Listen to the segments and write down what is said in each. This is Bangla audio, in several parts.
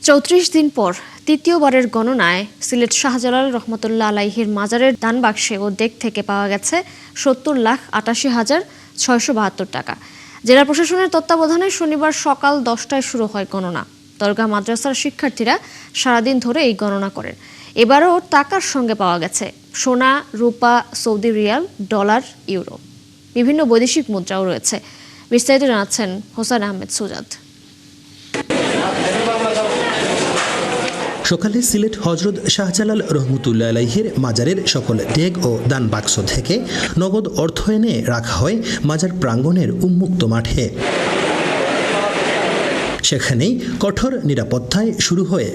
৩৪ দিন পর তৃতীয়বারের গণনায় সিলেট শাহজালাল রহমতুল্লাহ আলাইহির মাজারের দান বাক্সে ও ডেক থেকে পাওয়া গেছে ৭০,৮৮,৬৭২ টাকা। জেলা প্রশাসনের তত্ত্বাবধানে শনিবার সকাল 10টায় শুরু হয় গণনা। দরগাহ মাদ্রাসার শিক্ষার্থীরা সারাদিন ধরে এই গণনা করেন। এবারও টাকার সঙ্গে পাওয়া গেছে সোনা, রূপা, সৌদি রিয়াল, ডলার, ইউরো। বিভিন্ন বৈদেশিক মুদ্রাও রয়েছে। বিস্তারিত জানাচ্ছেন হোসেন আহমেদ সুজাদ। সকালে সিলেট হজরত শাহজালাল রহমতুল্লাহ আলাইহির মাজারের সকল ডেগ ও দান বাক্স থেকে নগদ অর্থ এনে রাখা হয় মাজার প্রাঙ্গণের উন্মুক্ত মাঠে। সেখানেই কঠোর নিরাপত্তায় শুরু হয়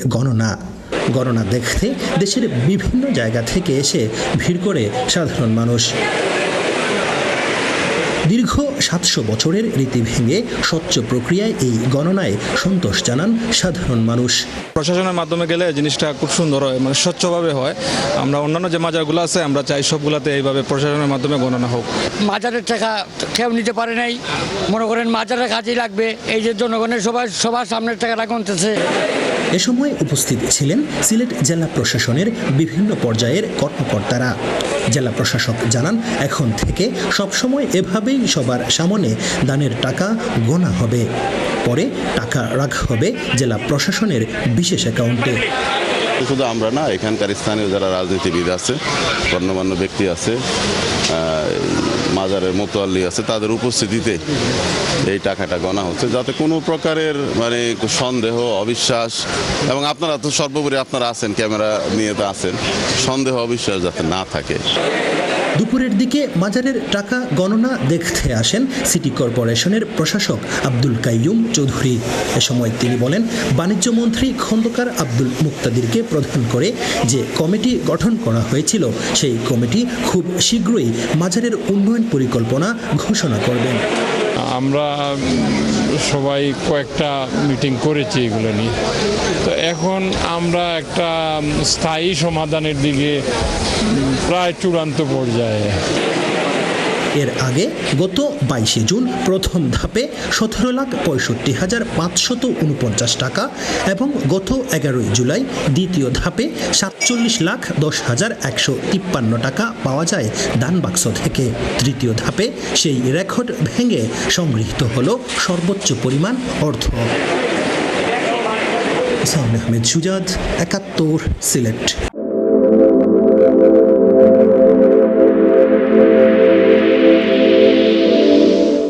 গণনা দেখতে দেশের বিভিন্ন জায়গা থেকে এসে ভিড় করে সাধারণ মানুষ। দীর্ঘ ৭০০ বছরের রীতি ভেঙে স্বচ্ছ প্রক্রিয়ায় এই গণনায় সন্তোষ জানান সাধারণ মানুষ। প্রশাসনের মাধ্যমে গেলে জিনিসটা খুব সুন্দর হয়, মানে স্বচ্ছভাবে হয়। আমরা অন্যান্য যে মাজারগুলো আছে আমরা চাই সবগুলোতে এইভাবে প্রশাসনের মাধ্যমে গণনা হোক। মাজারের টাকা কেউ নিতে পারে নাই, মনে করেন মাজারের কাজেই লাগবে, এই যে জনগণের সবার সামনের টাকাটা গুনতেছে। এ সময় উপস্থিত ছিলেন সিলেট জেলা প্রশাসনের বিভিন্ন পর্যায়ের কর্মকর্তারা। জেলা প্রশাসক জানান, এখন থেকে সবসময় এভাবেই সবার সামনে দানের টাকা গোনা হবে, পরে টাকা রাখা হবে জেলা প্রশাসনের বিশেষ অ্যাকাউন্টে। শুধু আমরা না, এখানকার স্থানীয় যারা রাজনীতিবিদ আছে, গণ্যমান্য ব্যক্তি আছে, মাজারের মোতাল্লি আছে, তাদের উপস্থিতিতে এই টাকাটা গণা হচ্ছে, যাতে কোনো প্রকারের মানে সন্দেহ, অবিশ্বাস, এবং আপনারা তো সর্বোপরি আপনারা আছেন, ক্যামেরা নিয়ে তো আছেন, সন্দেহ অবিশ্বাস যাতে না থাকে। দুপুরের দিকে মাজারের টাকা গণনা দেখতে আসেন সিটি কর্পোরেশনের প্রশাসক আব্দুল কাইয়ুম চৌধুরী। এ সময় তিনি বলেন, বাণিজ্য মন্ত্রী খন্দকার আব্দুল মুক্তাদিরকে প্রধান করে যে কমিটি গঠন করা হয়েছিল, সেই কমিটি খুব শীঘ্রই মাজারের উন্নয়ন পরিকল্পনা ঘোষণা করবেন। আমরা সবাই কয়েকটা মিটিং করেছি এগুলো নিয়ে, তো এখন আমরা একটা স্থায়ী সমাধানের দিকে প্রায় চূড়ান্ত পর্যায়ে। এর আগে গত 22 জুন প্রথম ধাপে 17,65,549 টাকা এবং গত 11 জুলাই দ্বিতীয় ধাপে 47,10,153 টাকা পাওয়া যায় দান বাক্স থেকে। তৃতীয় ধাপে সেই রেকর্ড ভেঙে সংগৃহীত হলো সর্বোচ্চ পরিমাণ অর্থ। হোসেন আহমেদ সুজাদ, ৭১ সিলেট।